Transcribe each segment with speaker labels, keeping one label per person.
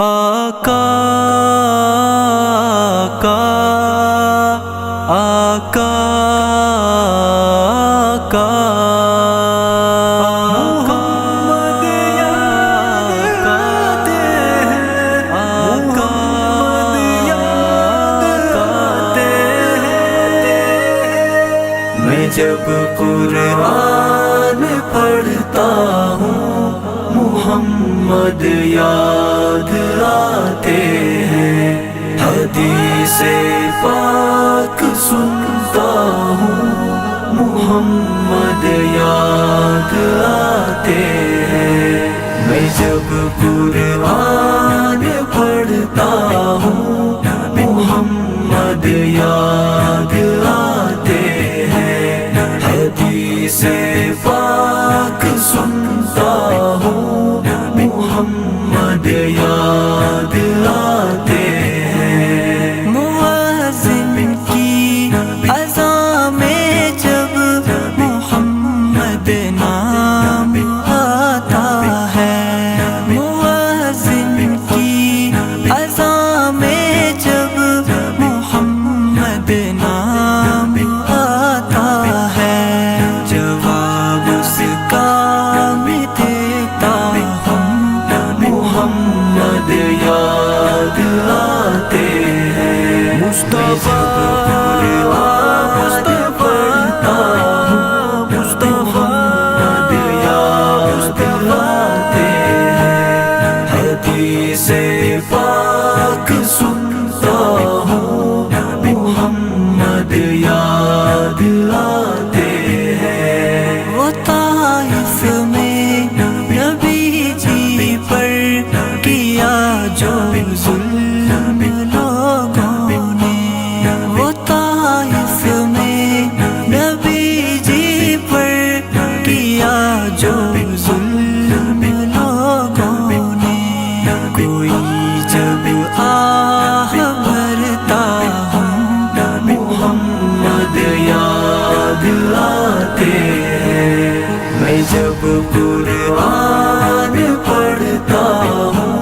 Speaker 1: آقا آقا آقا آقا محمد یاد آتے ہیں، آقا یاد آتے ہیں۔ میں جب قرآن پڑھتا ہوں محمد یاد آتے ہیں، حدیث پاک سنتا ہوں محمد یاد آتے ہیں۔ میں جب قرآن پڑھتا ہوں محمد یاد آتے ہیں، حدیث پاک سنتا ہوں محمد یاد آتے ہیں۔ مؤذن کی اذان میں جب محمد نام آتا ہے، مؤذن کی اذان میں جب محمد نام آتا ہے، جواب اس کا میں دیتا ہوں محمد یاد آتے ہیں۔ مصطفیٰ پڑھتا ہوں محمد یاد آتے ہیں، حدیث پاک سنتا ہوں محمد یاد آتے ہیں۔ وہ طائف میں نبی جی پر کیا جو ظلم لوگوں نے، وہ طائف میں نبی جی پر کیا جو ظلم لوگوں نے، کوئی جب آہ بھرتا ہوں محمد یاد آتے ہیں۔ میں جب قرآن پڑھتا ہوں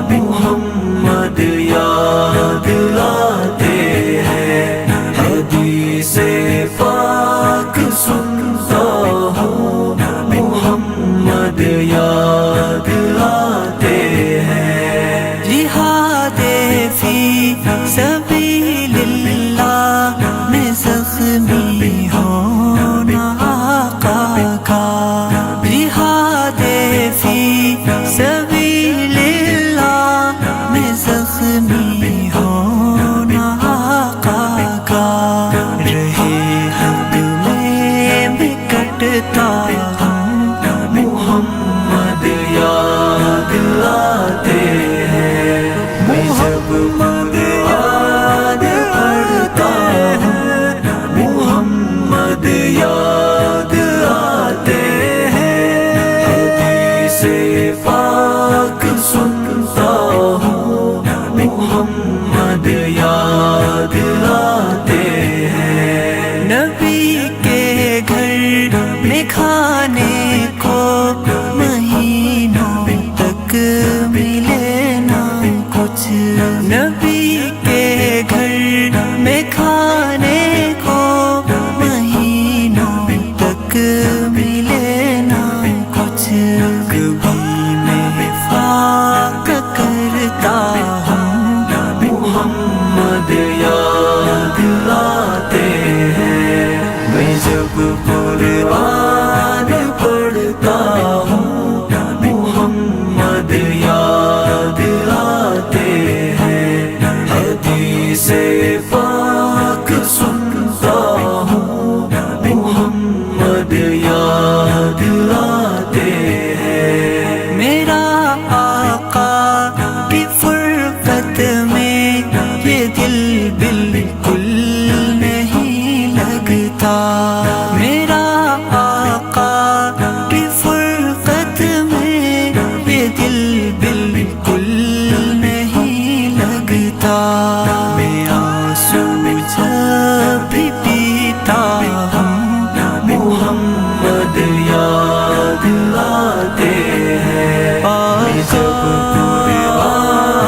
Speaker 1: محمد یاد آتے ہیں، حدیث پاک سنتا ہوں محمد یاد آتے ہیں۔ جہاد فی سبیل اللہ میں زخمی ہونا آقا کا، جہاد فی سبیل اللہ میں زخمی ہونا آقا کا، رہے حق میں کٹتا ہوں محمد یاد آتے ہیں۔ میں جب قرآن پڑھتا ہوں محمد یاد آتے ہیں، حدیث پاک سنتا ہوں محمد یاد آتے ہیں۔ نبی کے گھر میں کھانے کو مہینوں تک ملے نہ کچھ، نبی کے گھر میں کھانے کو مہینوں تک ملے نہ کچھ، کبھی میں فاقہ کرتا ہوں محمد یاد آتے ہیں۔ میں جب قرآن پڑھتا ہوں محمد یاد آتے ہیں، حدیث پاک سنتا ہوں محمد یاد آتے ہیں۔ میرا آقا کی فرقت میں یہ دل بالکل نہیں لگتا، میرا آقا کی فرقت میں یہ دل بالکل نہیں لگتا، میں آنسو جب بھی پیتا ہوں محمد یاد آتے ہیں۔ جب قرآن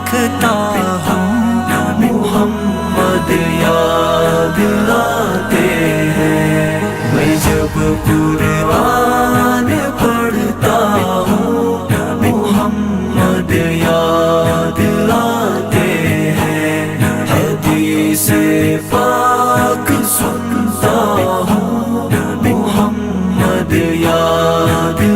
Speaker 1: دیکھتا ہوں
Speaker 2: محمد یاد آتے ہیں میں جب قرآن پڑھتا ہوں محمد یاد آتے ہیں حدیث پاک سنتا ہوں محمد یاد